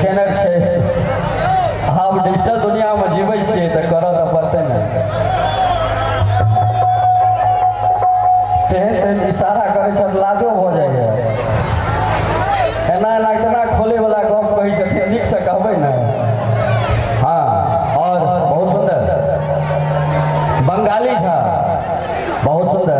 Channel है हम digital दुनिया में जीवे छे तो कर तो पड़ते ना तेहन इशारा करे छ लाजो हो जाए एना एना केना खोले वाला गप कही छथिन नीक से कहबै ना। हाँ और बहुत सुंदर बंगाली था बहुत सुंदर